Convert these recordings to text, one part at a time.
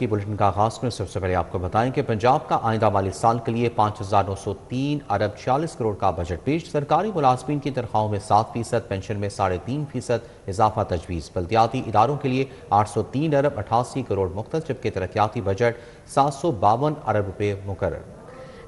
کی بلٹن کا آغاز کرنے سے سب سے پہلے آپ کو بتائیں کہ پنجاب کا آئندہ مالی سال کے لیے 5,903 ارب 46 کروڑ کا بجٹ پیش۔ سرکاری ملازمین کی تنخواہوں میں 7%، پینشن میں 3.5% اضافہ تجویز۔ بلدیاتی اداروں کے لیے 803 ارب 88 کروڑ مختص، جبکہ ترقیاتی بجٹ 752 ارب روپے مقرر۔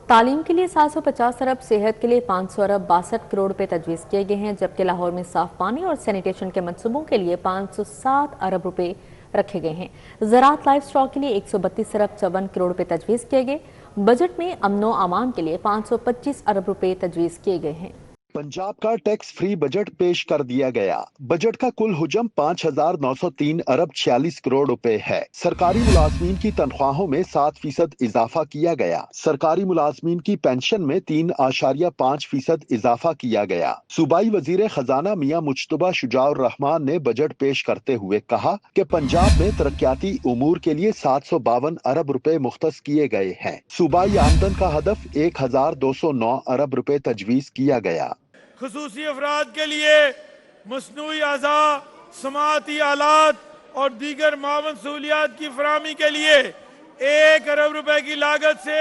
تعلیم کے لیے 750 ارب، صحت کے لیے 500 ارب 62 کروڑ روپے تجویز کیے گئے ہیں، جبکہ لاہور میں صاف پانی اور سینیٹیشن کے منصوبوں کے لیے 507 ارب روپے رکھے گئے ہیں۔ زراعت لائف سٹاک کے لیے 132 ارب 54 کروڑ روپے تجویز کیے گئے۔ بجٹ میں امن و امان کے لیے 525 ارب روپے تجویز کیے گئے ہیں۔ پنجاب کا ٹیکس فری بجٹ پیش کر دیا گیا۔ بجٹ کا کل حجم 5,903 ارب 46 کروڑ روپے ہے۔ سرکاری ملازمین کی تنخواہوں میں 7% اضافہ کیا گیا۔ سرکاری ملازمین کی پینشن میں 3.5% اضافہ کیا گیا۔ صوبائی وزیر خزانہ میاں مجتبیٰ شجاع الرحمان نے بجٹ پیش کرتے ہوئے کہا کہ پنجاب میں ترقیاتی امور کے لیے 752 ارب روپے مختص کیے گئے ہیں۔ صوبائی آمدن کا ہدف 1,209 ارب روپے تجویز کیا گیا۔ خصوصی افراد کے لیے مصنوعی اعضاء، سماعتی آلات اور دیگر معاون سہولیات کی فراہمی کے لیے 1 ارب روپے کی لاگت سے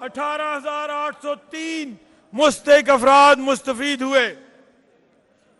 18,803 مستحق افراد مستفید ہوئے۔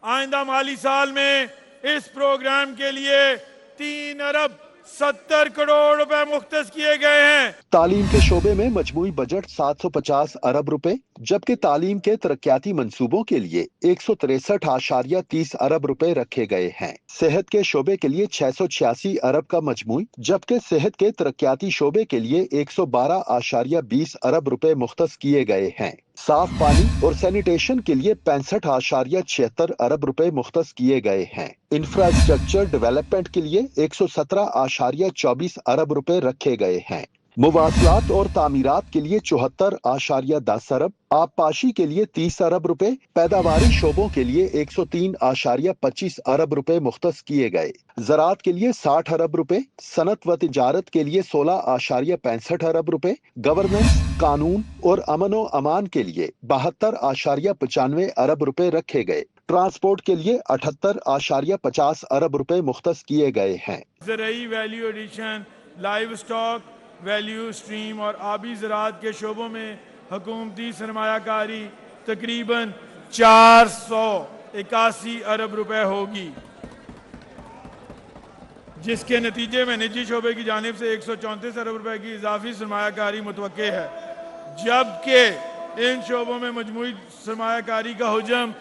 آئندہ مالی سال میں اس پروگرام کے لیے 3 ارب 70 کروڑ روپے مختص کیے گئے ہیں۔ تعلیم کے شعبے میں مجموعی بجٹ 750 ارب روپے، جبکہ تعلیم کے ترقیاتی منصوبوں کے لیے 163.30 ارب روپے رکھے گئے ہیں۔ صحت کے شعبے کے لیے 686 ارب کا مجموعی، جبکہ صحت کے ترقیاتی شعبے کے لیے 112.20 ارب روپے مختص کیے گئے ہیں۔ صاف پانی اور سینیٹیشن کے لیے 65.76 ارب روپے مختص کیے گئے ہیں۔ انفراسٹرکچر ڈیولپمنٹ کے لیے 117.24 ارب روپے رکھے گئے ہیں۔ مواصلات اور تعمیرات کے لیے 74.10 ارب، آبپاشی کے لیے 30 ارب روپے، پیداواری شعبوں کے لیے 103.25 ارب روپے مختص کیے گئے۔ زراعت کے لیے 60 ارب روپے، صنعت و تجارت کے لیے 16.65 ارب روپے، گورننس، قانون اور امن و امان کے لیے 72.95 ارب روپے رکھے گئے۔ ٹرانسپورٹ کے لیے 78.50 ارب روپے مختص کیے گئے ہیں۔ زرعی value addition, live stock value stream اور آبی زراعت کے شعبوں میں حکومتی سرمایہ کاری تقریباً 481 ارب روپے ہوگی، جس کے نتیجے میں نجی شعبے کی جانب سے 134 ارب روپے کی اضافی سرمایہ کاری متوقع ہے، جبکہ ان شعبوں میں مجموعی سرمایہ کاری کا حجم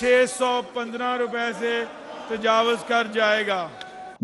615 روپے سے تجاوز کر جائے گا۔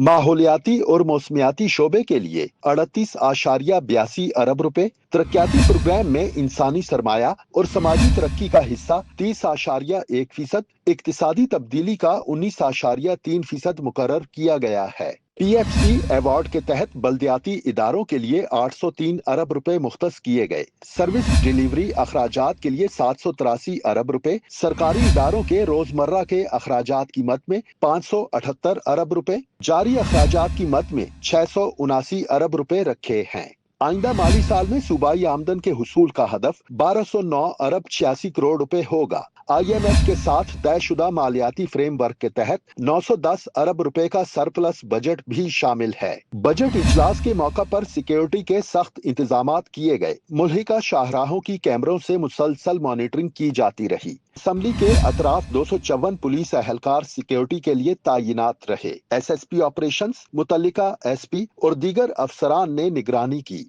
ماحولیاتی اور موسمیاتی شعبے کے لیے 38.82 ارب روپے، ترقیاتی پروگرام میں انسانی سرمایہ اور سماجی ترقی کا حصہ 30.1%، اقتصادی تبدیلی کا 19.3% مقرر کیا گیا ہے۔ پی ایف سی ایوارڈ کے تحت بلدیاتی اداروں کے لیے 803 ارب روپے مختص کیے گئے۔ سروس ڈیلیوری اخراجات کے لیے 783 ارب روپے، سرکاری اداروں کے روزمرہ کے اخراجات کی مد میں 578 ارب روپے، جاری اخراجات کی مد میں 679 ارب روپے رکھے ہیں۔ آئندہ مالی سال میں صوبائی آمدن کے حصول کا ہدف 1209 ارب 86 کروڑ روپے ہوگا۔ آئی ایم ایف کے ساتھ طے شدہ مالیاتی فریم ورک کے تحت 910 ارب روپے کا سرپلس بجٹ بھی شامل ہے۔ بجٹ اجلاس کے موقع پر سیکیورٹی کے سخت انتظامات کیے گئے۔ ملحقہ شاہراہوں کی کیمروں سے مسلسل مانیٹرنگ کی جاتی رہی۔ اسمبلی کے اطراف 254 پولیس اہلکار سیکیورٹی کے لیے تعینات رہے۔ ایس ایس پی آپریشنز، متعلقہ ایس پی اور دیگر افسران نے نگرانی کی۔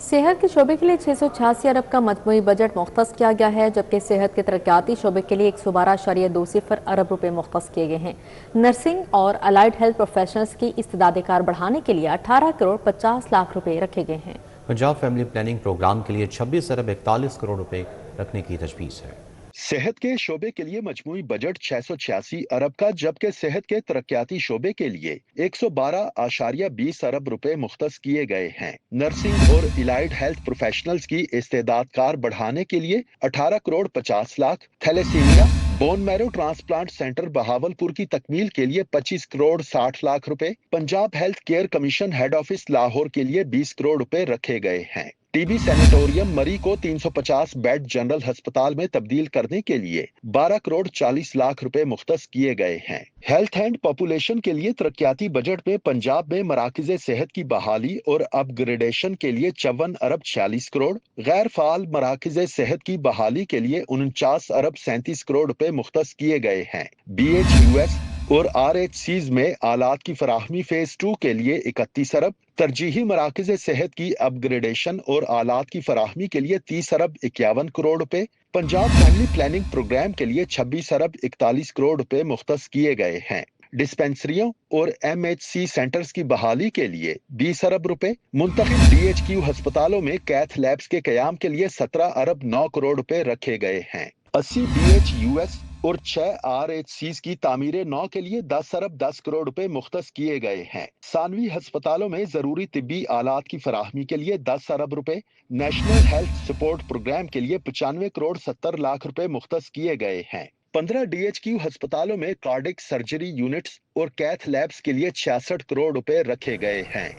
صحت کے شعبے کے لیے 686 ارب کا مجموعی بجٹ مختص کیا گیا ہے، جبکہ صحت کے ترقیاتی شعبے کے لیے 112.20 ارب روپے مختص کیے گئے ہیں۔ نرسنگ اور الائیڈ ہیلتھ پروفیشنلز کی استعداد کار بڑھانے کے لیے 18 کروڑ 50 لاکھ روپے رکھے گئے ہیں۔ پنجاب فیملی پلاننگ پروگرام کے لیے 26 ارب 41 کروڑ روپے رکھنے کی تجویز ہے۔ صحت کے شعبے کے لیے مجموعی بجٹ 686 ارب کا، جبکہ صحت کے ترقیاتی شعبے کے لیے 112.20 ارب روپے مختص کیے گئے ہیں۔ نرسنگ اور الائیڈ ہیلتھ پروفیشنلز کی استعداد کار بڑھانے کے لیے 18 crore 50 lakh, thalassemia bone marrow transplant centre Bahawalpur کی تکمیل کے لیے 25 کروڑ 60 لاکھ روپے، Punjab health care commission head office Lahore کے لیے 20 کروڑ روپے رکھے گئے ہیں۔ ٹی بی سینیٹوریم مری کو 350 بیڈ جنرل ہسپتال میں تبدیل کرنے کے لیے 12 کروڑ 40 لاکھ روپے مختص کیے گئے ہیں۔ ہیلتھ اینڈ پاپولیشن کے لیے ترقیاتی بجٹ میں پنجاب میں مراکز صحت کی بحالی اور اپ گریڈیشن کے لیے 54 ارب 46 کروڑ، غیر فعال مراکز صحت کی بحالی کے لیے 49 ارب 37 کروڑ روپے مختص کیے گئے ہیں۔ بی ایچ یو ایس اور آر ایچ سیز میں آلات کی فراہمی فیز 2 کے لیے 31 ارب، ترجیحی مراکز صحت کی اپ گریڈیشن اور آلات کی فراہمی کے لیے 30 ارب 51 کروڑ روپے، پنجاب فیملی پلاننگ پروگرام کے لیے 26 ارب 41 کروڑ روپے مختص کیے گئے ہیں۔ ڈسپینسریوں اور ایم ایچ سی سینٹرز کی بحالی کے لیے 20 ارب روپے، منتخب ڈی ایچ کیو ہسپتالوں میں کیتھ لیبز کے قیام کے لیے 17 ارب 9 کروڑ روپے رکھے گئے ہیں۔ 80 بی ایچ یو ایس اور 6 آر ایچ سیز کی تعمیر نو کے لیے 10 ارب 10 کروڑ روپے مختص کیے گئے ہیں۔ ثانوی ہسپتالوں میں ضروری طبی آلات کی فراہمی کے لیے 10 ارب روپے، نیشنل ہیلتھ سپورٹ پروگرام کے لیے 95 کروڑ 70 لاکھ روپے مختص کیے گئے ہیں۔ 15 ڈی ایچ کیو ہسپتالوں میں کارڈک سرجری یونٹس اور کیتھ لیبز کے لیے 66 کروڑ روپے رکھے گئے ہیں۔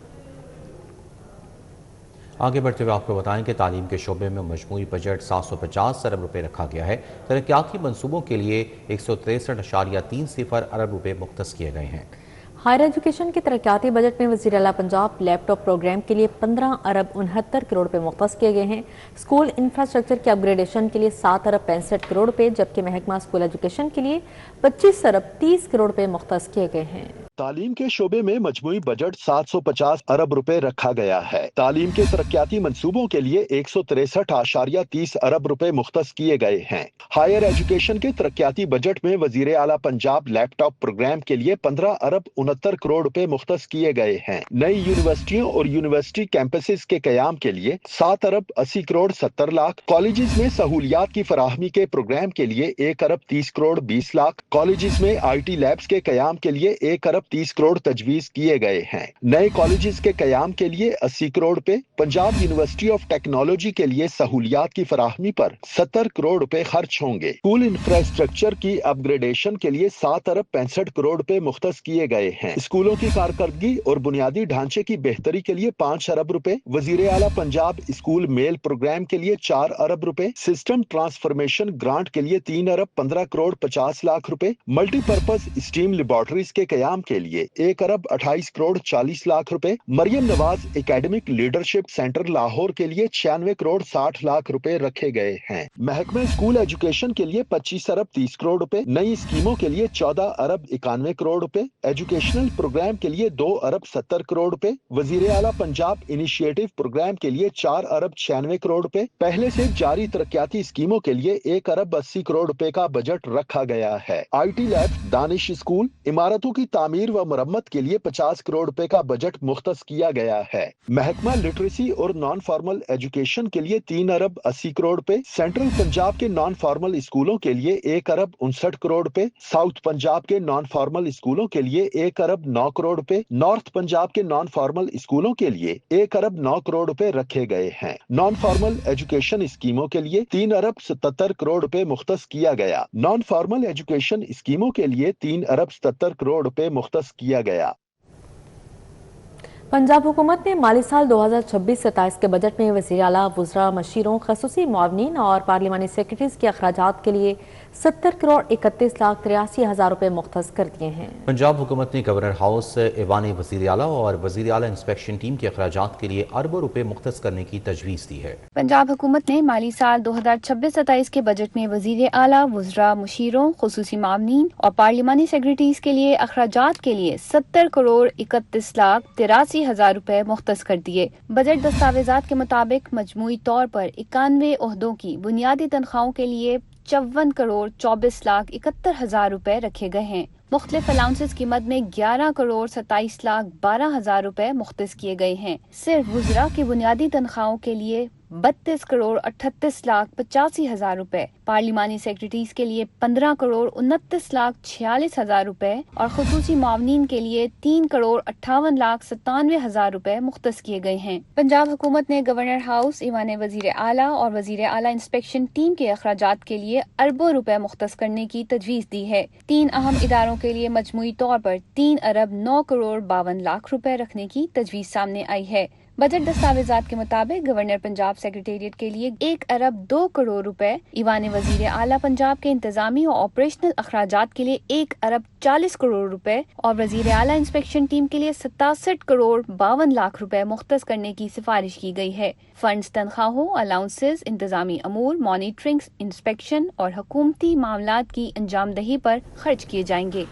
آگے بڑھتے ہوئے آپ کو بتائیں کہ تعلیم کے شعبے میں مجموعی بجٹ 750 ارب روپے رکھا گیا ہے۔ ترقیاتی منصوبوں کے لیے 163.30 ارب روپے مختص کیے گئے ہیں۔ ہائر ایجوکیشن کے ترقیاتی بجٹ میں وزیر اعلیٰ پنجاب لیپ ٹاپ پروگرام کے لیے 15 ارب 69 کروڑ روپے مختص کیے گئے ہیں۔ اسکول انفراسٹرکچر کی اپ گریڈیشن کے لیے 7 ارب 65 کروڑ روپے، جبکہ محکمہ اسکول ایجوکیشن کے لیے 25 ارب 30 کروڑ روپے مختص کیے گئے ہیں۔ تعلیم کے شعبے میں مجموعی بجٹ 750 ارب روپے رکھا گیا ہے۔ تعلیم کے ترقیاتی منصوبوں کے لیے 163.30 ارب روپے مختص کیے گئے ہیں۔ ہائر ایجوکیشن کے ترقیاتی بجٹ میں وزیر اعلیٰ پنجاب لیپ ٹاپ پروگرام کے لیے 15 ارب 69 کروڑ روپے مختص کیے گئے ہیں۔ نئی یونیورسٹیوں اور یونیورسٹی کیمپسز کے قیام کے لیے 7 ارب 80 کروڑ 70 لاکھ، کالجز میں سہولیات کی فراہمی کے پروگرام کے لیے 1 ارب 30 کروڑ 20 لاکھ، کالجز میں آئی ٹی لیبز کے قیام کے لیے 1 ارب 30 کروڑ تجویز کیے گئے ہیں۔ نئے کالجز کے قیام کے لیے 80 کروڑ روپے، پنجاب یونیورسٹی آف ٹیکنالوجی کے لیے سہولیات کی فراہمی پر 70 کروڑ روپے خرچ ہوں گے۔ اسکول انفراسٹرکچر کی اپ گریڈیشن کے لیے 7 ارب 65 کروڑ روپے مختص کیے گئے ہیں۔ اسکولوں کی کارکردگی اور بنیادی ڈھانچے کی بہتری کے لیے 5 ارب روپے، وزیر اعلیٰ پنجاب اسکول میل پروگرام کے لیے 4 ارب روپے، سسٹم ٹرانسفارمیشن گرانٹ کے لیے 3 ارب 15 کروڑ 50 لاکھ روپے، ملٹی پرپز اسٹیم لیبارٹریز کے قیام کے لیے 1 ارب 28 کروڑ 40 لاکھ روپے، Maryam Nawaz academic leadership centre Lahore کے لیے 96 کروڑ 60 لاکھ روپے رکھے گئے ہیں۔ محکمہ اسکول ایجوکیشن کے لیے 25 ارب 30 کروڑ روپے، نئی اسکیموں کے لیے 14 ارب 91 کروڑ روپے، ایجوکیشنل پروگرام کے لیے 2 ارب 70 کروڑ روپے، وزیر اعلیٰ پنجاب انیشیٹو پروگرام کے لیے 4 ارب 96 کروڑ روپے، پہلے سے جاری ترقیاتی اسکیموں کے لیے 1 ارب 80 کروڑ روپے کا بجٹ رکھا گیا ہے۔ I T lab, Danish school, عمارتوں کی تعمیر و مرمت کے لیے 50 کروڑ روپے کا بجٹ مختص کیا گیا ہے۔ محکمہ لٹریسی اور نان فارمل ایجوکیشن کے لیے 3 ارب 80 کروڑ روپے، سینٹرل پنجاب کے نان فارمل اسکولوں کے لیے 1 ارب 59 کروڑ روپے، ساؤتھ پنجاب کے نان فارمل اسکولوں کے لیے 1 ارب 9 کروڑ روپے، نارتھ پنجاب کے نان فارمل اسکولوں کے لیے 1 ارب 9 کروڑ روپے رکھے گئے ہیں۔ نان فارمل ایجوکیشن اسکیموں کے لیے 3 ارب 77 کروڑ روپے مختص کیا گیا۔ نان فارمل ایجوکیشن اسکیموں کے لیے 3 ارب 77 کروڑ روپے مختص کیا گیا۔ پنجاب حکومت نے مالی سال 2026-27 کے بجٹ میں وزیر اعلیٰ، وزراء، مشیروں، خصوصی معاونین اور پارلیمانی سیکرٹریز کے اخراجات کے لیے 70 کروڑ 31 لاکھ 83 ہزار روپے مختص کر دیے ہیں۔ پنجاب حکومت نے گورنر ہاؤس، ایوان وزیر اعلیٰ اور وزیر اعلیٰ انسپیکشن ٹیم کے اخراجات کے لیے اربوں روپے مختص کرنے کی تجویز دی ہے۔ پنجاب حکومت نے مالی سال 2026-27 کے بجٹ میں وزیر اعلیٰ، وزراء، مشیروں، خصوصی معاونین اور پارلیمانی سیکرٹریز کے لیے اخراجات کے لیے 70 کروڑ 31 لاکھ 83 ہزار روپے مختص کر دیے۔ بجٹ دستاویزات کے مطابق مجموعی طور پر 91 عہدوں کی بنیادی تنخواہوں کے لیے 54 کروڑ 24 لاکھ 71 ہزار روپے رکھے گئے ہیں۔ مختلف الاؤنسز کی مد میں 11 کروڑ 27 لاکھ 12 ہزار روپے مختص کیے گئے ہیں۔ صرف وزراء کی بنیادی تنخواہوں کے لیے 32 करोड़ 38 लाख 85 हजार रुपए, पार्लिमानी सेक्रेटरीज के लिए 15 करोड़ 29 लाख 46 हजार रुपए और खुसूसी मावनीन के लिए 3 करोड़ 58 लाख 97 हजार रुपए मुख्तस किए गए हैं। पंजाब हुकूमत ने गवर्नर हाउस, ईवान वजीर आला और वजीर आला इंस्पेक्शन टीम के अखराजात के लिए अरबों रुपए मुख्तस करने की तजवीज़ दी है। 3 अहम इदारों के लिए मजमूई तौर पर 3 अरब 9 करोड़ 52 लाख रुपए रखने की तजवीज़ सामने आई है। बजट दस्तावेजात के मुताबिक गवर्नर पंजाब सेक्रेटेरिएट के लिए 1 अरब 2 करोड़ रुपए, ईवान वजीर आला पंजाब के इंतजामी और ऑपरेशनल अखराजात के लिए 1 अरब 40 करोड़ रुपए और वजीर आला इंस्पेक्शन टीम के लिए 67 करोड़ 52 लाख रुपए मुख्तस करने की सिफारिश की गई है। फंड्स तनख्वाहों, अलाउंसेस, इंतजामी अमूर, मॉनिटरिंग, इंस्पेक्शन और हुकूमती मामलात की अंजामदही पर खर्च किए जाएंगे।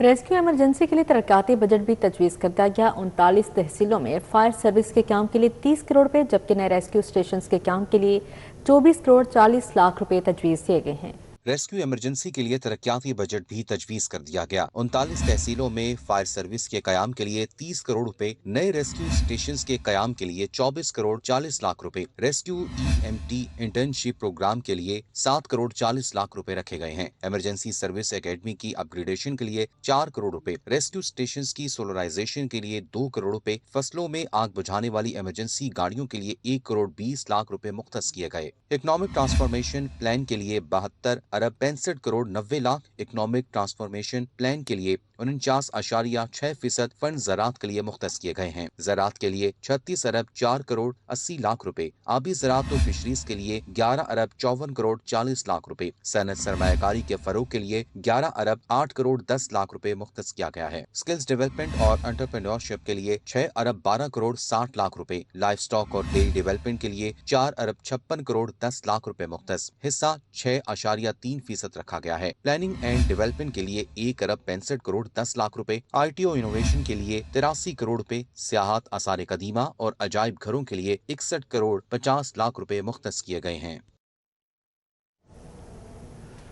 रेस्क्यू इमरजेंसी के लिए तरक्याती बजट भी तजवीज़ कर दिया गया। 39 तहसीलों में फायर सर्विस के काम के लिए 30 करोड़ रुपए, जबकि नए रेस्क्यू स्टेशन के काम के लिए 24 करोड़ 40 लाख रुपए तजवीज़ किए गए हैं। रेस्क्यू इमरजेंसी के लिए तरक्याती बजट भी तजवीज़ कर दिया गया। 39 तहसीलों में फायर सर्विस के कयाम के लिए 30 करोड़ रुपए, नए रेस्क्यू स्टेशन के कयाम के लिए 24 करोड़ 40 लाख रुपए, रेस्क्यू EMT इंटर्नशिप प्रोग्राम के लिए 7 करोड़ 40 लाख रुपए रखे गए हैं। इमरजेंसी सर्विस एकेडमी की अपग्रेडेशन के लिए 4 करोड़ रुपए, रेस्क्यू स्टेशन की सोलराइजेशन के लिए 2 करोड़ रुपए, फसलों में आग बुझाने वाली इमरजेंसी गाड़ियों के लिए 1 करोड़ 20 लाख रुपए मुख्तस किए गए। इकोनॉमिक ट्रांसफॉर्मेशन प्लान के लिए 72 अरब 65 crore 90 lakh, economic transformation plan के लिए 49.6% फंड ज़राअत के लिए मुख्तस किए गए हैं। ज़राअत के लिए 36 अरब 4 करोड़ 80 लाख रुपए, आबी ज़राअत और फिशरीज के लिए 11 अरब 54 करोड़ 40 लाख रुपए, सनत सरमायाकारी के फरोग के लिए 11 अरब 8 करोड़ 10 लाख रुपए मुख्तस किया गया है। स्किल्स डेवलपमेंट और एंटरप्रेन्योरशिप के लिए 6 अरब 12 करोड़ 60 लाख रुपए, लाइफ स्टॉक और डेयरी डेवलपमेंट के लिए 4 अरब 56 करोड़ 10 लाख रुपए मुख्तस, हिस्सा 6.3% रखा गया है। प्लानिंग एंड डेवलपमेंट के लिए 1 अरब 65 करोड़ 10 लाख रुपए, ITO इनोवेशन के लिए 83 करोड़ रुपए, सियाहत आसार कदीमा और अजायब घरों के लिए 61 करोड़ 50 लाख रुपए मुख्तस किए गए हैं।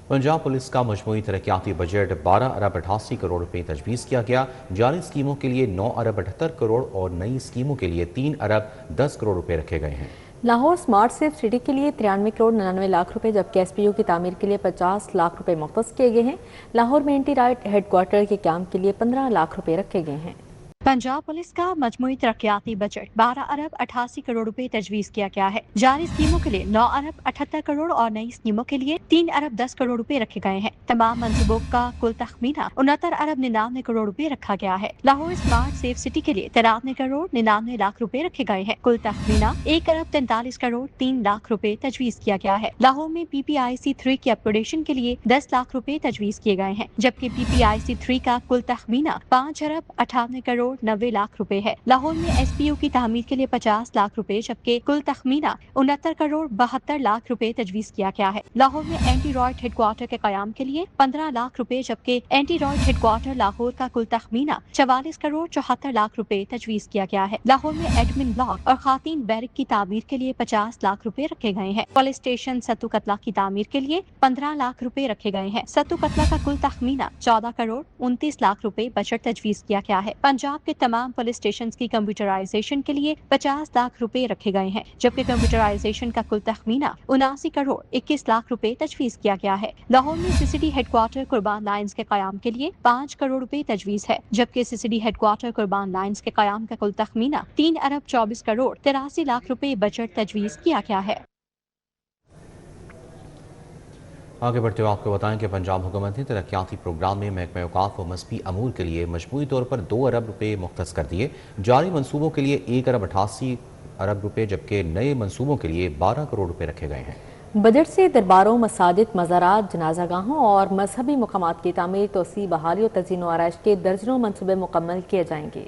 पंजाब पुलिस का मजमूई तरक्याती बजट 12 अरब 88 करोड़ रुपए तजवीज़ किया गया। जारी स्कीमों के लिए 9 अरब 78 करोड़ और नई स्कीमों के लिए 3 अरब 10 करोड़ रुपए रखे गए हैं। लाहौर स्मार्ट सेफ सिटी के लिए 93 करोड़ 99 लाख रुपए, जबकि SPU की तामीर के लिए 50 लाख रुपए मुख्तस किए गए हैं। लाहौर में एंटी राइट हेडक्वार्टर के काम के लिए 15 लाख रुपए रखे गए हैं। पंजाब पुलिस का मजमूई तरक्याती बजट 12 अरब 88 करोड़ रुपए तजवीज़ किया गया है। जारी स्कीमों के लिए 9 अरब 78 करोड़ और नई स्कीमों के लिए 3 अरब 10 करोड़ रुपए रखे गए हैं। तमाम मंसूबों का कुल तखमीना 69 अरब 99 करोड़ रुपए रखा गया है। लाहौर स्मार्ट सेफ सिटी के लिए 93 करोड़ 99 लाख रुपए रखे गए हैं। कुल तखमीना 1 अरब 43 करोड़ 3 लाख रुपए तजवीज़ किया गया है। लाहौर में PPIC 3 की अपग्रेडेशन के लिए 10 लाख रुपए तजवीज़ किए गए हैं, जबकि PPIC 3 का कुल तखमीना 5 अरब 98 करोड़ 90 लाख रुपए है। लाहौर में SPU की तामीर के लिए 50 लाख रुपए, जबकि कुल तखमीना 69 करोड़ 72 लाख रुपए तजवीज़ किया गया है। लाहौर में एंटी रॉयट हेडक्वार्टर के कयाम के लिए 15 लाख रुपए, जबकि एंटी रॉयट हेडक्वार्टर लाहौर का कुल तखमीना 44 करोड़ 74 लाख रुपए तजवीज़ किया गया है। लाहौर में एडमिन ब्लॉक और खातीन बैरक की तामीर के लिए 50 लाख रुपए रखे गए हैं। पुलिस स्टेशन सत्तू कतला की तामीर के लिए 15 लाख रुपए रखे गए हैं। सत्तू कतला का कुल तखमीना 14 करोड़ 29 लाख रुपए बजट तजवीज़ किया गया है। पंजाब के तमाम पुलिस स्टेशन की कंप्यूटराइजेशन के लिए 50 लाख रुपए रखे गए हैं, जबकि कंप्यूटराइजेशन का कुल तखमीना 79 करोड़ 21 लाख रुपए तजवीज़ किया गया है। लाहौर में CCD हेडक्वार्टर कुर्बान लाइन्स के कयाम के लिए 5 करोड़ रुपए तजवीज़ है, जबकि CCD हेडक्वार्टर कुर्बान लाइन्स के कयाम का कुल तखमीना 3 अरब 24 करोड़ 83 लाख रुपए बजट तजवीज़ किया गया है। आगे बढ़ते हुए आपको बताएं कि पंजाब हुकूमत ने तरक्याती प्रोग्राम में महकमा औकाफ व मसबी अमूर के लिए मजमूई तौर पर 2 अरब रुपए मुख्तस कर दिए। जारी मनसूबों के लिए 1 अरब 88 अरब रुपए, जबकि नए मनसूबों के लिए 12 करोड़ रुपए रखे गए हैं। बजट से दरबारों, मसाजिद, मज़ारात, जनाजागाहों और मजहबी मकामात की तामीर, तोसी, बहाली और तज़ीन व आराइश के दर्जनों मनसूबे मुकम्मल किए जाएंगे।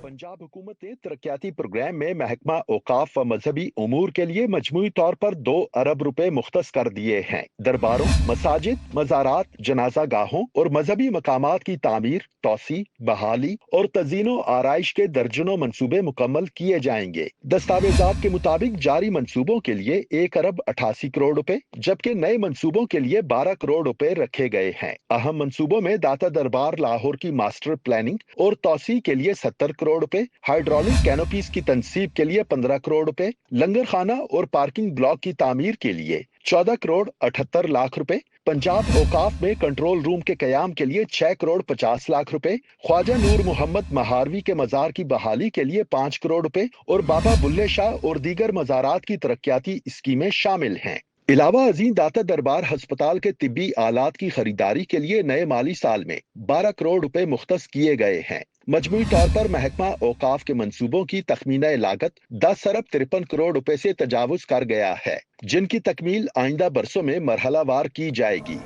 पंजाब हुकूमत ने तरक्याती प्रोग्राम में महकमा औकाफ व मजहबी उमूर के लिए मजमूई तौर पर 2 अरब रुपए मुख्तस कर दिए हैं। दरबारों, मसाजिद, मज़ारात, जनाजा गाहों और मजहबी मकामात की तामीर, तोसी, बहाली और तज़ीनो आराइश के दर्जनों मंसूबे मुकम्मल किए जाएंगे। दस्तावेजात के मुताबिक जारी मंसूबों के लिए 1 अरब 88 करोड़ रुपए, जबकि नए मंसूबों के लिए 12 करोड़ रुपए रखे गए हैं। अहम मंसूबों में दाता दरबार लाहौर की मास्टर प्लानिंग और तोसी के लिए 70 करोड़ करोड़ रुपए, हाइड्रोलिक कैनोपीज की तनसीब के लिए 15 करोड़ रुपए, लंगर खाना और पार्किंग ब्लॉक की तामीर के लिए 14 करोड़ 78 लाख रुपए, पंजाब औकाफ में कंट्रोल रूम के कयाम के लिए 6 करोड़ 50 लाख रुपए, ख्वाजा नूर मोहम्मद महारवी के मजार की बहाली के लिए 5 करोड़ रुपए और बाबा बुल्ले शाह और दीगर मजारात की तरक्याती स्कीमें शामिल हैं। इलावा अजीम दाता दरबार अस्पताल के तिब्बी आलात की खरीदारी के लिए नए माली साल में 12 करोड़ रुपए मुख्तस किए गए हैं। मजमूई तौर पर महकमा औकाफ के मंसूबों की तखमीना लागत 10 अरब 53 करोड़ रुपए से तजावुज कर गया है, जिनकी तकमील आइंदा बरसों में मरहलावार की जाएगी।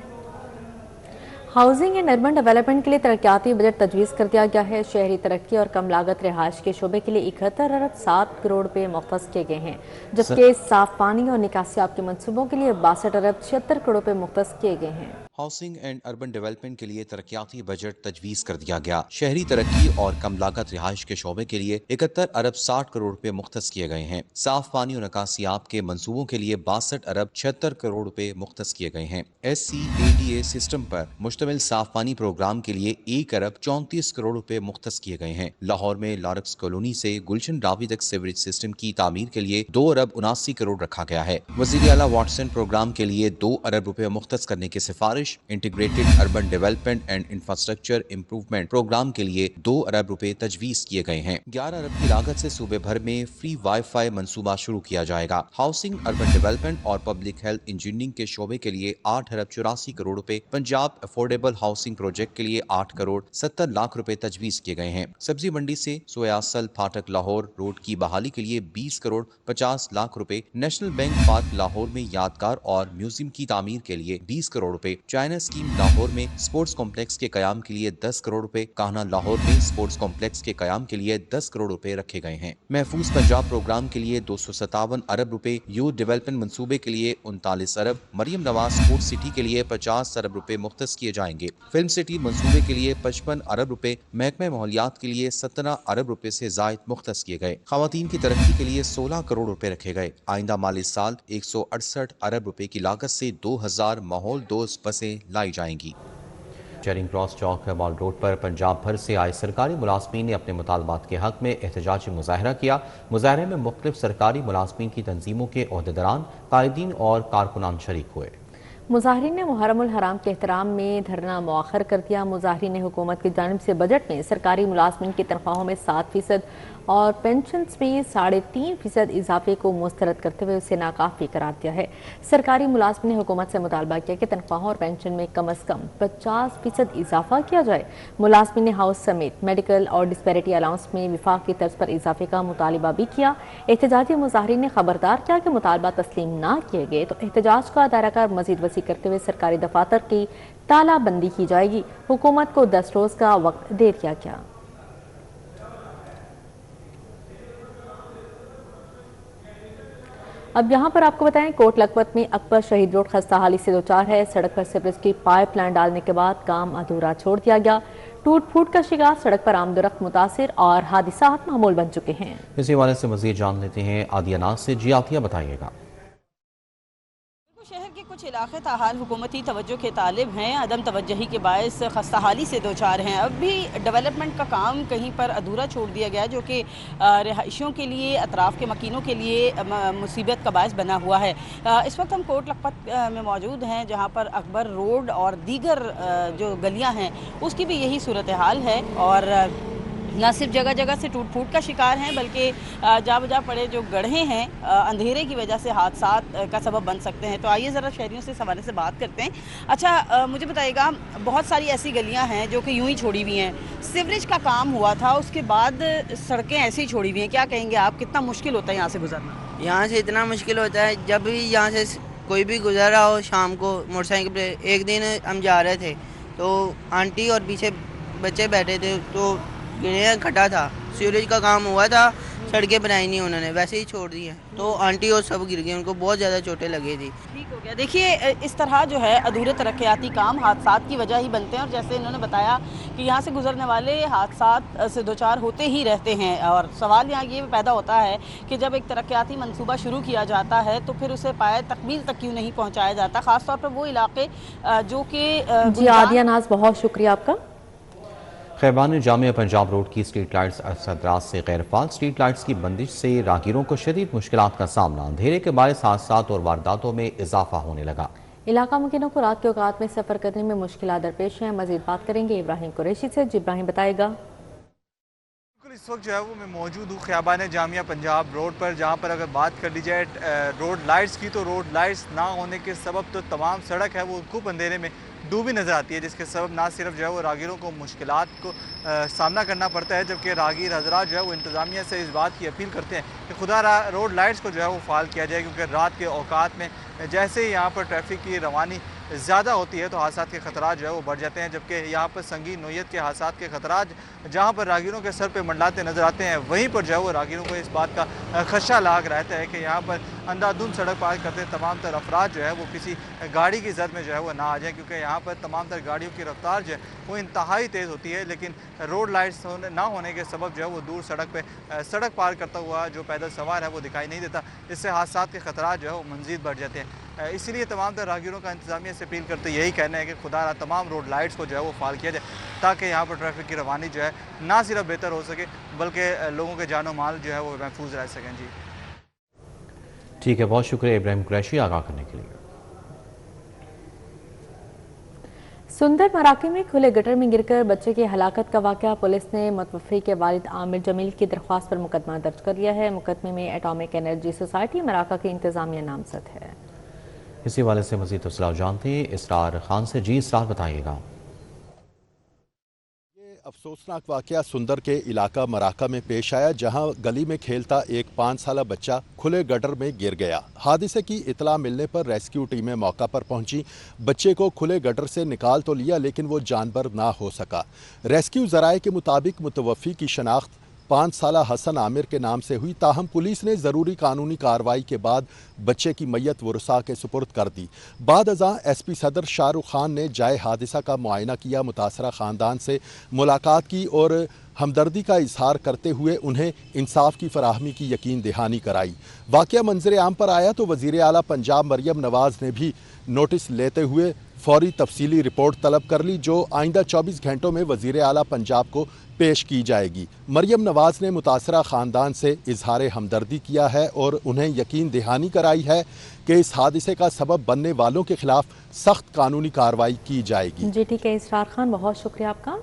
हाउसिंग एंड अर्बन डेवलपमेंट के लिए तरक्याती बजट तजवीज़ कर दिया गया है। शहरी तरक्की और कम लागत रिहाइश के शोबे के लिए 71 अरब 7 करोड़ रुपए मुख्तस किए गए हैं, जबकि साफ पानी और निकासियाब के मंसूबों के लिए 62 अरब 76 करोड़ रुपए मुख्तस किए गए हैं। हाउसिंग एंड अर्बन डेवलपमेंट के लिए तरक्याती बजट तजवीज़ कर दिया गया। शहरी तरक्की और कम लागत रिहाइश के शोबे के लिए 71 अरब 60 करोड़ रुपए मुख्तस किए गए हैं। साफ पानी और निकासियाब के मंसूबों के लिए 62 अरब 76 करोड़ रुपए मुख्तस किए गए हैं। SCADA सिस्टम पर मुश्तमिल साफ पानी प्रोग्राम के लिए 1 अरब 34 करोड़ रुपए मुख्तस किए गए हैं। लाहौर में लारक्स कॉलोनी से गुलशन रावी तक सीवरेज सिस्टम की तामीर के लिए 2 अरब 79 करोड़ रखा गया है। वज़ीर आला वाटसन प्रोग्राम के लिए 2 अरब रुपए मुख्तस करने की सिफारिश। Integrated urban development and infrastructure improvement programme के लिए 2 अरब रुपए तजवीज़ किए गए हैं। 11 अरब की लागत से सूबे भर में फ्री वाईफाई मंसूबा शुरू किया जाएगा। हाउसिंग, अर्बन डेवलपमेंट और पब्लिक हेल्थ इंजीनियरिंग के शोबे के लिए 8 अरब 84 करोड़ रुपए, पंजाब अफोर्डेबल हाउसिंग प्रोजेक्ट के लिए 8 करोड़ 70 लाख रुपए तजवीज़ किए गए हैं। सब्जी मंडी से सोयासल फाटक लाहौर रोड की बहाली के लिए 20 करोड़ 50 लाख रुपए, नेशनल बैंक पार्क लाहौर में यादगार और म्यूजियम की तामीर के लिए 20 करोड़ रुपए, चाइना स्कीम लाहौर में स्पोर्ट्स कॉम्प्लेक्स के कयाम के लिए 10 करोड़ रुपए, कान्हा लाहौर में स्पोर्ट्स कॉम्प्लेक्स के कयाम के लिए 10 करोड़ रुपए रखे गए हैं। महफूज पंजाब प्रोग्राम के लिए 257 अरब रुपए, यूथ डेवलपमेंट मंसूबे के लिए 39 अरब, मरियम नवाज स्पोर्ट्स सिटी के लिए 50 अरब रुपए मुख्तस किए जाएंगे। फिल्म सिटी मंसूबे के लिए 55 अरब रुपए, महकमे माहौलियात के लिए 17 अरब रुपए से जायद मुख्तस किए गए। खवातीन की तरक्की के लिए 16 करोड़ रुपए रखे गए। आइंदा माली साल 168 अरब रुपए की लागत से 2000 माहौल दोस्त बसें लाई जाएंगी। चेरिंग क्रॉस चौक मॉल रोड पर पंजाब भर से आए सरकारी मुलाजमीन ने अपने मुतालबात के हक में एहतजाजी मुजाहरा किया। मुजाहरे में मुख्तलिफ सरकारी मुलाजमीन की तंजीमों के ओहदेदारान, कायदीन और कारकुनान शरीक हुए। मुजाहरीन ने मुहर्रम उल हराम के एहतराम में धरना मौखर कर दिया। मुजाहरीन ने हुकूमत की जानिब से बजट में सरकारी मुलाजमीन की तनख्वाहों में 7% और पेंशन में 3.5% इजाफे को मुस्तरद करते हुए उसे नाकाफी करार दिया है। सरकारी मुलाजमीन ने हुकूमत से मुतालबा किया कि तनख्वाहों और पेंशन में कम अज़ कम 50% इजाफा किया जाए। मुलाजमीन ने हाउस समेत मेडिकल और डिस्पैरिटी अलाउंस में विफाक की तर्ज पर इजाफे का मुतालबा भी किया। एहतजाजी मुजाहरीन ने खबरदार किया कि मुतालबा तस्लीम ना किए गए तो एहतजाज का दायराकार मजीद वसी करते हुए सरकारी दफातर की तालाबंदी की जाएगी। हुकूमत को 10 रोज का वक्त दे दिया गया। अब यहाँ पर आपको बताएं, कोट लखपत में अकबर शहीद रोड खस्ता हाली से दो चार है। सड़क पर सीवरेज की पाइप लाइन डालने के बाद काम अधूरा छोड़ दिया गया। टूट फूट का शिकार सड़क पर आमदोरफ्त मुतासिर और हादिसात मामूल बन चुके हैं। इसी हवाले से मजीद जान लेते हैं आदिया नाज से। जी आतिया, बताइएगा। शहर के कुछ इलाके ताहाल हुकूमती तवज्जो के तालिब हैं। अदम तवज्जही के बायस खस्ताहाली से दो चार हैं। अब भी डेवलपमेंट का काम कहीं पर अधूरा छोड़ दिया गया, जो कि रिहाइशियों के लिए, अतराफ़ के मकीनों के लिए मुसीबत का बायस बना हुआ है। इस वक्त हम कोट लखपत में मौजूद हैं, जहाँ पर अकबर रोड और दीगर जो गलियाँ हैं उसकी भी यही सूरत हाल है। और न सिर्फ जगह जगह से टूट फूट का शिकार हैं, बल्कि जा बजा पड़े जो गड्ढे हैं अंधेरे की वजह से हादसात का सबब बन सकते हैं। तो आइए ज़रा शहरियों से इस हवाले से बात करते हैं। अच्छा, मुझे बताइएगा, बहुत सारी ऐसी गलियां हैं जो कि यूं ही छोड़ी हुई हैं। सीवरेज का काम हुआ था, उसके बाद सड़कें ऐसी ही छोड़ी हुई हैं। क्या कहेंगे आप, कितना मुश्किल होता है यहाँ से गुजरना? यहाँ से इतना मुश्किल होता है, जब भी यहाँ से कोई भी गुजर रहा हो शाम को मोटरसाइकिल पे। एक दिन हम जा रहे थे तो आंटी और पीछे बच्चे बैठे थे, तो खड़ा था, सीवरेज का काम हुआ था, सड़कें बनाई नहीं उन्होंने, वैसे ही छोड़ दी है। तो आंटी और सब गिर गए, उनको बहुत ज़्यादा चोटें लगी थी। ठीक हो गया। देखिए, इस तरह जो है अधूरे तरक्याती काम हादसात की वजह ही बनते हैं। और जैसे इन्होंने बताया कि यहाँ से गुजरने वाले हादसात से दो चार होते ही रहते हैं। और सवाल यहाँ ये पैदा होता है कि जब एक तरक्याती मंसूबा शुरू किया जाता है तो फिर उसे पाए तकमील तक क्यों नहीं पहुँचाया जाता, ख़ासतौर पर वो इलाके जो कि। जी आदिया नाज, बहुत शुक्रिया आपका। खैबान जामिया पंजाब रोड की स्ट्रीट लाइट्स असद रात से गैर फाल। स्ट्रीट लाइट्स की बंदिश से राहगीरों को शदीद मुश्किलात का सामना। अंधेरे के बायस हादसात और वारदातों में इजाफा होने लगा। इलाका मुकीनों को रात के औकात में सफ़र करने में मुश्किलात दरपेश हैं। मजीद बात करेंगे इब्राहिम कुरैशी से। इब्राहिम बताएगा। इस वक्त जो है वो मैं मौजूद हूँ खैबान जामिया पंजाब रोड पर, जहाँ पर अगर बात कर ली जाए रोड लाइट्स की, तो रोड लाइट्स ना होने के सबब तो तमाम सड़क है वो खूब अंधेरे में डूबी नज़र आती है, जिसके सबब ना सिर्फ जो है वो राहगीरों को मुश्किलात को सामना करना पड़ता है, जबकि राहगीर हजरात जो है वो इंतज़ामिया से इस बात की अपील करते हैं कि खुदा रोड लाइट्स को जो है वो फ़ाल किया जाए, क्योंकि रात के औकात में जैसे ही यहाँ पर ट्रैफिक की रवानी ज़्यादा होती है तो हादसात के खतरात जो है वो बढ़ जाते हैं, जबकि यहाँ पर संगीन नोयत के हादसात के खतरात जहाँ पर राहगीरों के सर पे मंडलाते नज़र आते हैं, वहीं पर जो है वो राहगीरों को इस बात का खदशा लाग रहता है कि यहाँ पर अंधाधुंध सड़क पार करते तमाम तर अफराद जो है वो किसी गाड़ी की जद में जो है वो ना आ जाए, क्योंकि यहाँ पर तमाम तर गाड़ियों की रफ्तार जो है वो इंतहाई तेज़ होती है, लेकिन रोड लाइट्स ना होने के सबब जो है वो दूर सड़क पर सड़क पार करता हुआ जो पैदल सवार है वो दिखाई नहीं देता, इससे हादसात के खतरात जो है वो मज़ीद बढ़ जाते हैं। इसलिए तमाम तर राहगीरों का इंतज़ामिया से अपील करते यही कहना है कि खुदा तमाम रोड लाइट्स को जो है वो फ़ाल किया जाए, ताकि यहाँ पर ट्रैफिक की रवानी जो है ना सिर्फ बेहतर हो सके बल्कि लोगों के जानो माल जो है वो महफूज रह सकें। जी ठीक है, बहुत शुक्रिया इब्राहिम कुरैशी आगाह करने के लिए। सुंदर मराके में खुले गटर में गिरकर बच्चे की हलाकत का वाक़या। पुलिस ने मुतवफ़ी के वालिद आमिर जमील की दरख्वास्त पर मुकदमा दर्ज कर लिया है। मुकदमे में एटॉमिक एनर्जी सोसाइटी मराका की इंतज़ामिया नामजद है। इसी वाले से मज़ीद तफसीलात जानते हैं इसरार खान से। जी इसरार बताइएगा। अफसोसनाक वाक़या सुंदर के इलाका मराका में पेश आया, जहां गली में खेलता एक 5 साला बच्चा खुले गटर में गिर गया। हादसे की इतला मिलने पर रेस्क्यू टीमें मौका पर पहुंची। बच्चे को खुले गटर से निकाल तो लिया, लेकिन वो जानबर ना हो सका। रेस्क्यू ज़राए के मुताबिक मुतवफ़ी की शनाख्त 5 साला हसन आमिर के नाम से हुई, ताहम पुलिस ने ज़रूरी कानूनी कार्रवाई के बाद बच्चे की मैयत वरसा के सुपुर्द कर दी। बाद अज़ां एसपी सदर शाहरुख खान ने जाए हादसा का मुआयना किया, मुतासरा ख़ानदान से मुलाकात की और हमदर्दी का इजहार करते हुए उन्हें इंसाफ की फराहमी की यकीन दहानी कराई। वाक़या मंजर आम पर आया तो वज़ीर आला पंजाब मरियम नवाज़ ने भी नोटिस लेते हुए फौरी तफसीली रिपोर्ट तलब कर ली, जो आइंदा 24 घंटों में वज़ीर आला पंजाब को पेश की जाएगी। मरियम नवाज़ ने मुतासरा ख़ानदान से इजहार हमदर्दी किया है और उन्हें यकीन दहानी कराई है कि इस हादसे का सबब बनने वालों के खिलाफ सख्त कानूनी कार्रवाई की जाएगी। जी ठीक है इसरार खान, बहुत शुक्रिया आपका।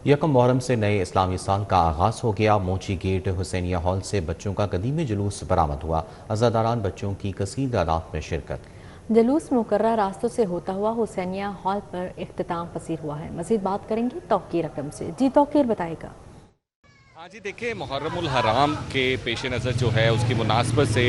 यकम मुहर्रम से नए इस्लामी साल का आगाज़ हो गया। मोची गेट हुसैनिया हॉल से बच्चों का कदीमी जुलूस बरामद हुआ। अज़ादारान बच्चों की कसीर तादाद में शिरकत। जुलूस मुकर्रर रास्तों से होता हुआ हुसैनिया हॉल पर इख्तिताम पसीर हुआ है। मज़ीद बात करेंगे तौकीर अकरम से। जी तौकीर बताएगा। हाँ जी, देखिए मुहर्रमुल हराम के पेश नज़र जो है उसकी मुनासबत से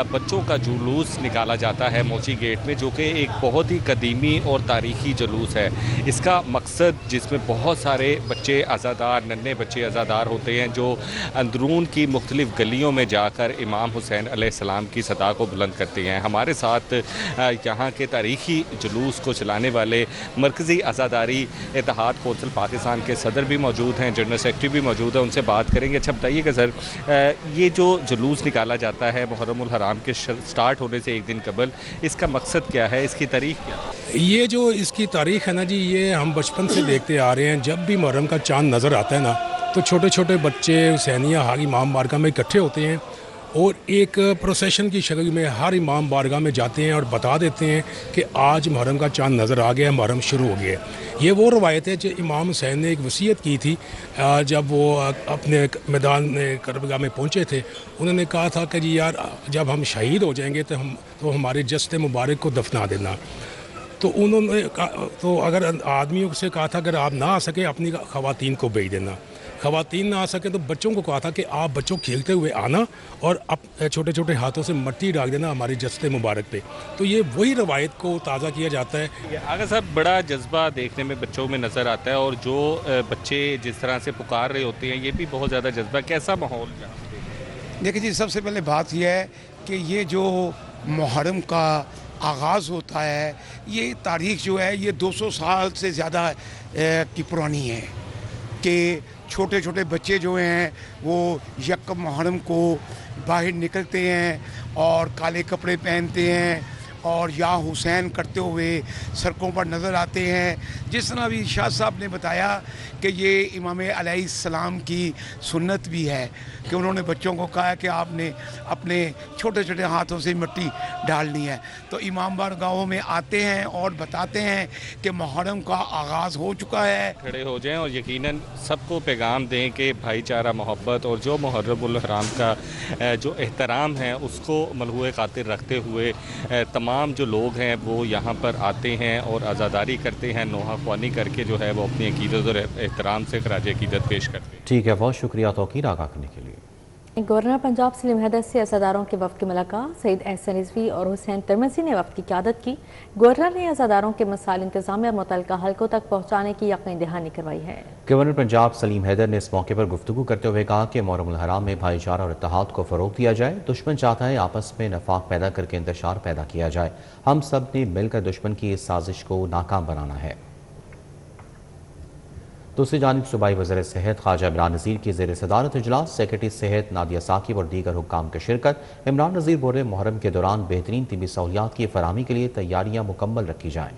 बच्चों का जुलूस निकाला जाता है मोची गेट में, जो कि एक बहुत ही कदीमी और तारीख़ी जुलूस है। इसका मकसद, जिसमें बहुत सारे बच्चे आज़ादार, नन्हे बच्चे आज़ादार होते हैं जो अंदरून की मुख्तलिफ़ गलियों में जाकर इमाम हुसैन अलैहिस्सलाम की सदा को बुलंद करते हैं। हमारे साथ यहाँ के तारीख़ी जुलूस को चलाने वाले मरकज़ी आज़ादारी इत्तेहाद कौंसिल पाकिस्तान के सदर भी मौजूद हैं, जनरल सेक्रेटरी भी मौजूद है, उनसे बात करेंगे। अच्छा बताइएगा सर, ये जो जुलूस निकाला जाता है मुहर्रमुल हराम के स्टार्ट होने से एक दिन कबल, इसका मकसद क्या है, इसकी तारीख क्या है? ये जो इसकी तारीख है ना जी, ये हम बचपन से देखते आ रहे हैं। जब भी मुहर्रम का चांद नज़र आता है ना, तो छोटे छोटे बच्चे हुसैनिया हाल इमाम बारगाह में इकट्ठे होते हैं और एक प्रोसेशन की शक्ल में हर इमाम बारगाह में जाते हैं और बता देते हैं कि आज मुहर्रम का चांद नज़र आ गया, मुहर्रम शुरू हो गया। ये वो रवायत है जो इमाम हुसैन ने एक वसीयत की थी जब वो अपने मैदान करबला में पहुँचे थे। उन्होंने कहा था कि जी यार, जब हम शहीद हो जाएंगे तो हमारे जस्ते मुबारक को दफना देना। तो उन्होंने तो अगर आदमियों से कहा था अगर आप ना आ सके अपनी ख़वातीन को भेज देना। ख़वातीन ना आ सके तो बच्चों को कहा था कि आप बच्चों खेलते हुए आना और अब छोटे छोटे हाथों से मिट्टी डाल देना हमारी जस्ते मुबारक पे। तो ये वही रवायत को ताज़ा किया जाता है। आगे साहब, बड़ा जज्बा देखने में बच्चों में नज़र आता है और जो बच्चे जिस तरह से पुकार रहे होते हैं, ये भी बहुत ज़्यादा जज्बा। कैसा माहौल? देखिए जी, सबसे पहले बात यह है कि ये जो मुहर्रम का आगाज़ होता है, ये तारीख़ जो है ये 200 साल से ज़्यादा की पुरानी है कि छोटे छोटे बच्चे जो हैं वो यकम मुहर्रम को बाहर निकलते हैं और काले कपड़े पहनते हैं اور یا حسین کرتے ہوئے سڑکوں پر نظر آتے ہیں. جس طرح بھی شاہ صاحب نے بتایا کہ یہ امام علیہ السلام کی سنت بھی ہے کہ انہوں نے بچوں کو کہا کہ آپ نے اپنے چھوٹے چھوٹے ہاتھوں سے مٹی ڈالنی ہے. تو امام بار گاہوں میں آتے ہیں اور بتاتے ہیں کہ محرم کا آغاز ہو چکا ہے. کھڑے ہو جائیں اور یقیناً سب کو پیغام دیں کہ بھائی چارہ محبت اور جو محرم الحرام کا جو احترام ہے اس کو ملحوظ خاطر رکھتے ہوئے تمام جو لوگ ہیں وہ یہاں پر آتے ہیں اور عزاداری کرتے ہیں, نوحہ خوانی کر کے جو ہے وہ اپنی عقیدت اور احترام سے خراج عقیدت پیش کرتے ہیں. ٹھیک ہے, بہت شکریہ توقیر آگاہ کرنے کے لیے. گورنر پنجاب سلیم حیدر سے عزاداروں کے وفد کی ملاقات. سعید احسن رضوی اور حسین ترمذی نے وفد کی قیادت کی. گورنر نے عزاداروں کے مسائل انتظامیہ اور متعلقہ حلقوں تک پہنچانے کی یقین دہانی کروائی ہے. گورنر پنجاب سلیم حیدر نے اس موقع پر گفتگو کرتے ہوئے کہا کہ محرم الحرام میں بھائی چارہ اور اتحاد کو فروغ دیا جائے. دشمن چاہتا ہے آپس میں نفاق پیدا کر کے انتشار پیدا کیا جائے. ہم سب نے مل کر دشمن کی اس سازش کو ناکام بنانا ہے. دوسری جانب صوبائی وزیر صحت خواجہ عمران نذیر کی زیر صدارت اجلاس. سیکرٹری صحت نادیہ ثاقب اور دیگر حکام کی شرکت. عمران نذیر بول رہے محرم کے دوران بہترین طبی سہولیات کی فراہمی کے لیے تیاریاں مکمل رکھی جائیں.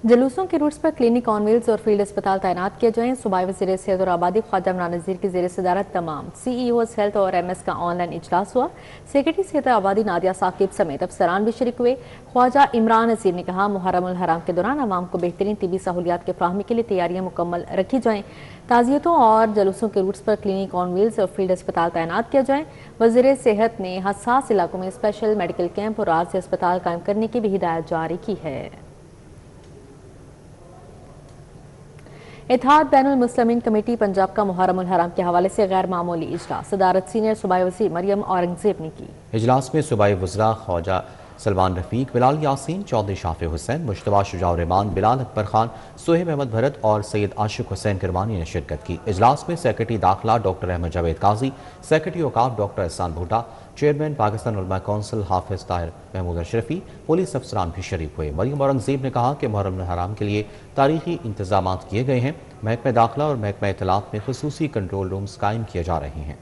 جلوسوں کے روٹس پر کلینک آن ویلز اور فیلڈ اسپتال تعینات کیے جائیں. صوبائی وزیر صحت اور آبادی خواجہ عمران نذیر کی زیر صدارت تمام سی ای اوز ہیلتھ اور ایم ایس کا آن لائن اجلاس ہوا. سیکرٹری صحت اور آبادی نادیہ ثاقب سمیت افسران بھی شریک ہوئے. خواجہ عمران نذیر نے کہا محرم الحرام کے دوران عوام کو بہترین طبی سہولیات کی فراہمی کے لیے تیاریاں مکمل رکھی جائیں. تعزیتوں اور جلوسوں کے روٹس پر کلینک آن ویلز اور فیلڈ اسپتال تعینات کیا جائیں. وزیر صحت نے حساس علاقوں میں اسپیشل میڈیکل کیمپ اور عارضی اسپتال قائم کرنے کی بھی ہدایت جاری کی ہے. اتحاد بین المسلمین کمیٹی پنجاب کا محرم الحرام کے حوالے سے غیر معمولی اجلاس. صدارت سینئر صوبائی وزیر مریم اورنگزیب نے کی. اجلاس میں صوبائی وزراء خواجہ سلمان رفیق، بلال یاسین، چودھری شافع حسین، مشتبہ شجاع الرحمان، بلال اکبر خان، سہیب احمد بھرت اور سید عاشق حسین کرمانی نے شرکت کی. اجلاس میں سیکرٹری داخلہ ڈاکٹر احمد جاوید قاضی، سیکرٹری اوقاف ڈاکٹر احسان بھوٹا، چیئرمین پاکستان علماء کونسل حافظ طاہر محمود اشرفی، پولیس افسران بھی شریک ہوئے. مریم اورنگزیب نے کہا کہ محرم الحرام کے لیے تاریخی انتظامات کیے گئے ہیں. محکمہ داخلہ اور محکمہ اطلاعات میں خصوصی کنٹرول رومز قائم کیے جا رہے ہیں.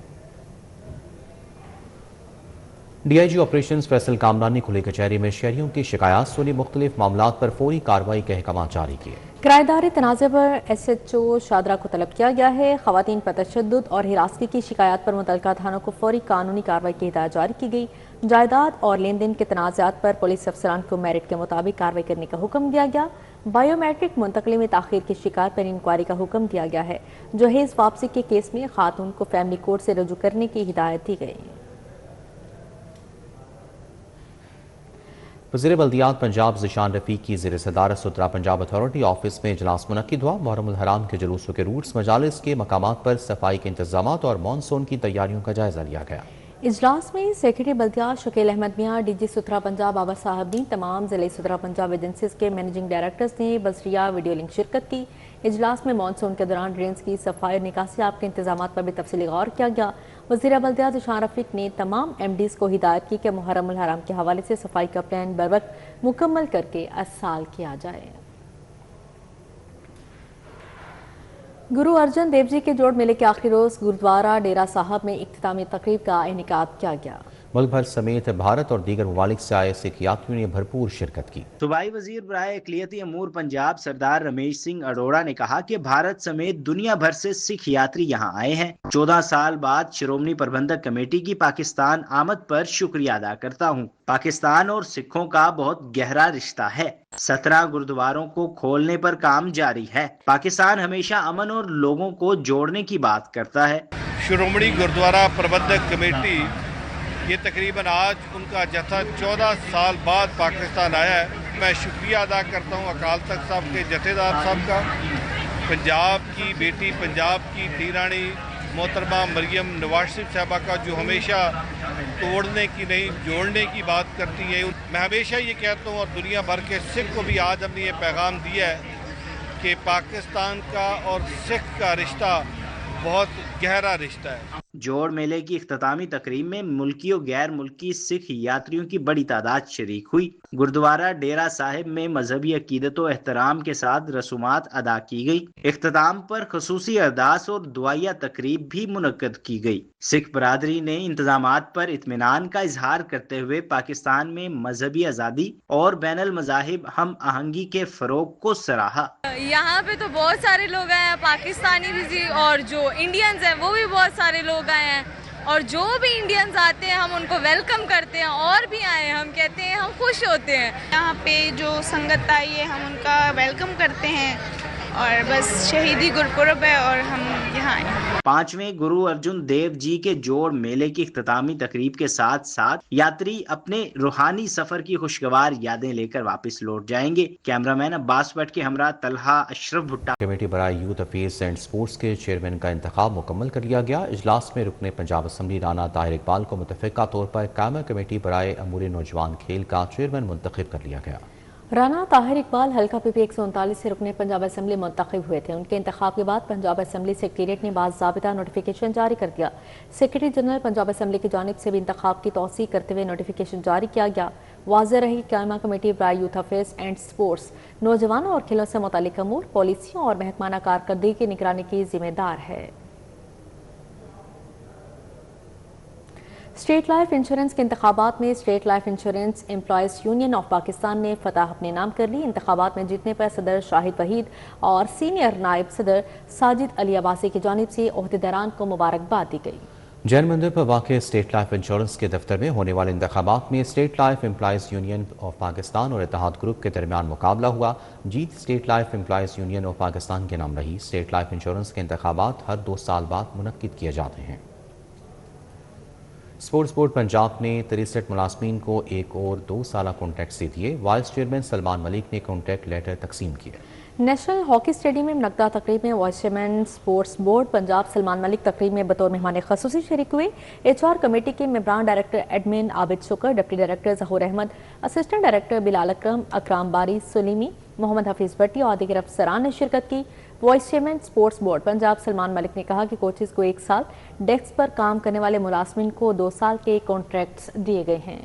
D I G operations Faisal Kamran نے کھلی کچہری میں شہریوں کی شکایات سنی. مختلف معاملات پر فوری کارروائی کے احکامات جاری کیے. کرایہ داری تنازع پر ایس ایچ او شادرہ کو طلب کیا گیا ہے. خواتین پر تشدد اور ہراسگی کی شکایات پر متعلقہ تھانوں کو فوری قانونی کارروائی کی ہدایت جاری کی گئی. جائیداد اور لین دین کے تنازعات پر پولیس افسران کو میرٹ کے مطابق کارروائی کرنے کا حکم دیا گیا. بائیو میٹرک منتقلی میں تاخیر کی شکایت پر انکوائری کا حکم دیا گیا ہے. جہیز واپسی کے کیس میں خاتون کو فیملی کورٹ سے رجوع کرنے کی ہدایت دی گئی. وزیر بلدیات پنجاب ذیشان رفیق کی زیر صدارت سترا پنجاب اتھارٹی آفس میں اجلاس منعقد ہوا. محرم الحرام کے جلوسوں کے روٹس، مجالس کے مقامات پر صفائی کے انتظامات اور مانسون کی تیاریوں کا جائزہ لیا گیا. اجلاس میں سیکرٹری بلدیات شکیل احمد میاں، ڈی جی سترا پنجاب آبا صاحب دین، تمام ضلعی سترا پنجاب ایجنسیز کے مینیجنگ ڈائریکٹرز نے بذریعہ ویڈیو لنک شرکت کی. اجلاس میں مانسون کے دوران ڈرینز کی صفائی اور نکاسی آپ کے انتظامات پر بھی تفصیلی غور کیا گیا. وزیر بلدیات ذیشان رفیق نے تمام ایم ڈیز کو ہدایت کی کہ محرم الحرام کے حوالے سے صفائی کا پلان بروقت مکمل کر کے ارسال کیا جائے. گرو ارجن دیو جی کے جوڑ میلے کے آخری روز گردوارہ ڈیرہ صاحب میں اختتامی تقریب کا انعقاد کیا گیا. ملک بھر سمیت بھارت اور دیگر ممالک سے آئے سکھ یاتریوں نے بھرپور شرکت کی. صوبائی وزیر برائے اقلیتی امور پنجاب سردار رمیش سنگھ اروڑا نے کہا کہ بھارت سمیت دنیا بھر سے سکھ یاتری یہاں آئے ہیں. 14 سال بعد شرومنی پربندھک کمیٹی کی پاکستان آمد پر شکریہ ادا کرتا ہوں. پاکستان اور سکھوں کا بہت گہرا رشتہ ہے. 17 گردواروں کو کھولنے پر کام جاری ہے. پاکستان ہمیشہ امن اور لوگوں کو جوڑنے کی بات کرتا ہے. شرومنی گردوارہ پربندھک کمیٹی یہ تقریباً آج ان کا جتھا 14 سال بعد پاکستان آیا ہے. میں شکریہ ادا کرتا ہوں اکال تخت صاحب کے جتھے دار صاحب کا، پنجاب کی بیٹی، پنجاب کی دھیرانی محترمہ مریم نواز شریف صاحبہ کا، جو ہمیشہ توڑنے کی نہیں جوڑنے کی بات کرتی ہیں. میں ہمیشہ یہ کہتا ہوں اور دنیا بھر کے سکھ کو بھی آج ہم نے یہ پیغام دیا ہے کہ پاکستان کا اور سکھ کا رشتہ بہت گہرا رشتہ ہے. जोड़ मेले की इख्तितामी तकरीब में मुल्की और गैर मुल्की सिख यात्रियों की बड़ी तादाद शरीक हुई। गुरुद्वारा डेरा साहिब में मजहबी अकीदत और एहतराम के साथ रसूमात अदा की गई। इख्तिताम पर खसूसी अरदास और दुआया तकरीब भी मुनक्कद की गई। सिख बरादरी ने इंतजामात पर इत्मीनान का इजहार करते हुए पाकिस्तान में मजहबी आज़ादी और बैनुल मज़ाहिब हम आहंगी के फरोग को सराहा। यहाँ पे तो बहुत सारे लोग आए हैं, पाकिस्तानी भी और जो इंडियंस हैं वो भी बहुत सारे लोग आए हैं, और जो भी इंडियंस आते हैं हम उनको वेलकम करते हैं, और भी आए हम कहते हैं हम खुश होते हैं। यहाँ पे जो संगत आई है हम उनका वेलकम करते हैं, और बस शहीदी गुरपुरब है और हम यहाँ आए। 5वें गुरु अर्जुन देव जी के जोड़ मेले की इख्तितामी तकरीब के साथ साथ यात्री अपने रूहानी सफर की खुशगवार यादें लेकर वापस लौट जाएंगे। कैमरामैन अब्बास भट्ट के हमरा तलहा अशरफ भुट्टा। कमेटी बराए यूथ अफेयर्स एंड स्पोर्ट्स के चेयरमैन का इंतखाब मुकम्मल कर लिया गया। इजलास में रुकने पंजाब असम्बली राना ताहिर इकबाल को मुतफ़िका तौर पर कायमा कमेटी बराए अमूर नौजवान खेल का चेयरमैन मुंतखब कर लिया गया। राना ताहिर इकबाल हल्का PP 139 से रुकने पंजाब असम्बली मुंतखब हुए थे। उनके इंतखाब के बाद पंजाब असम्बली सेक्रेटेरिएट ने बाज़ाबिता नोटिफिकेशन जारी कर दिया। सेक्रेटरी जनरल पंजाब असम्बली की जानिब से भी इंतखाब की तौसीक करते हुए नोटिफिकेशन जारी किया गया। वाज़ेह रही कायमा कमेटी बराए यूथ अफेयर्स एंड स्पोर्ट्स नौजवानों और खेलों से मुतालिक अमूर, पॉलिसियों और महकमाना कारकर्दगी की निगरानी की जिम्मेदार है। स्टेट लाइफ इंश्योरेंस के इंतखाबात में state life insurance employees union of Pakistan ने फतह अपने नाम कर ली। इंतखाबात में जीतने पर सदर शाहिद वहीद और सीनियर नायब सदर साजिद अली अब्बासी की जानिब से ओहदेदारान को मुबारकबाद दी गई। जैन मंदिर पर वाक़ स्टेट लाइफ इंश्योरेंस के दफ्तर में होने वाले इंतखाबात में state life employees union of Pakistan और इत्तेहाद ग्रुप के दरमियान मुकाबला हुआ। जीत state life employees union of Pakistan के नाम रही। स्टेट लाइफ इंश्योरेंस के इंतखाबात हर 2 साल बाद मुनक्किद किए जाते हैं। स्पोर्ट्स बोर्ड पंजाब ने 63 मुलाजमीन को एक और 2 साला कॉन्ट्रैक्ट से दिए। वाइस चेयरमैन सलमान मलिक ने कॉन्ट्रैक्ट लेटर तकसीम किए। नेशनल हॉकी स्टेडियम में मुनक्किदा तकरीब में vice chairman sports board Punjab Salman Malik तकरीब में बतौर मेहमान खसूसी शरीक हुए। HR कमेटी के मेंबरान डायरेक्टर एडमिन आबिद शुक्र, डिप्टी डायरेक्टर जहूर अहमद, असिस्टेंट डायरेक्टर बिलाल अकरम, अकराम बारी, सुलीमी, मोहम्मद हफीज भट्टी और दीगर अफसरान ने शिरकत की। Vice chairman sports board Punjab Salman Malik ने कहा कि कोचेज को 1 साल, डेस्क पर काम करने वाले मुलाजमीन को 2 साल के कॉन्ट्रैक्ट्स दिए गए हैं।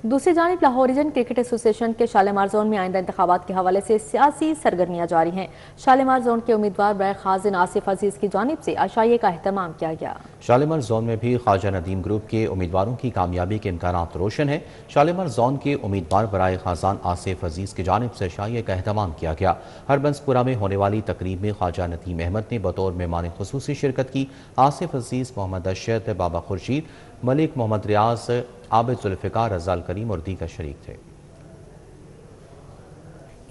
दूसरी जानिब लाहौर रीजन क्रिकेट एसोसिएशन के शालीमार जोन में आइंदा इंतखाबात के हवाले से सियासी सरगर्मियां जारी हैं। शालीमार जोन के उम्मीदवार बराए खाजिन आसिफ अजीज की जानिब से अशाइये का अहतमाम किया गया। शालीमार जोन में भी ख्वाजा नदीम ग्रुप के उम्मीदवारों की कामयाबी के इम्कानात रोशन है। शालीमार जोन के उम्मीदवार बराए खाजान आसिफ अजीज की जानिब से अशाइये का अहतमाम किया गया। हरबंसपुरा में होने वाली तकरीब में ख्वाजा नदीम अहमद ने बतौर मेहमान खुसूसी शिरकत की। आसिफ अजीज, मोहम्मद अशरत, बाबा खुर्शीद, मलिक, मोहम्मद रियाज, आबिद जुल्फिकार, रज़ाल करीम और दीगर शरीक थे।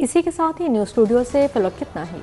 इसी के साथ ही न्यूज़ स्टूडियो से फिलहाल कितना ही।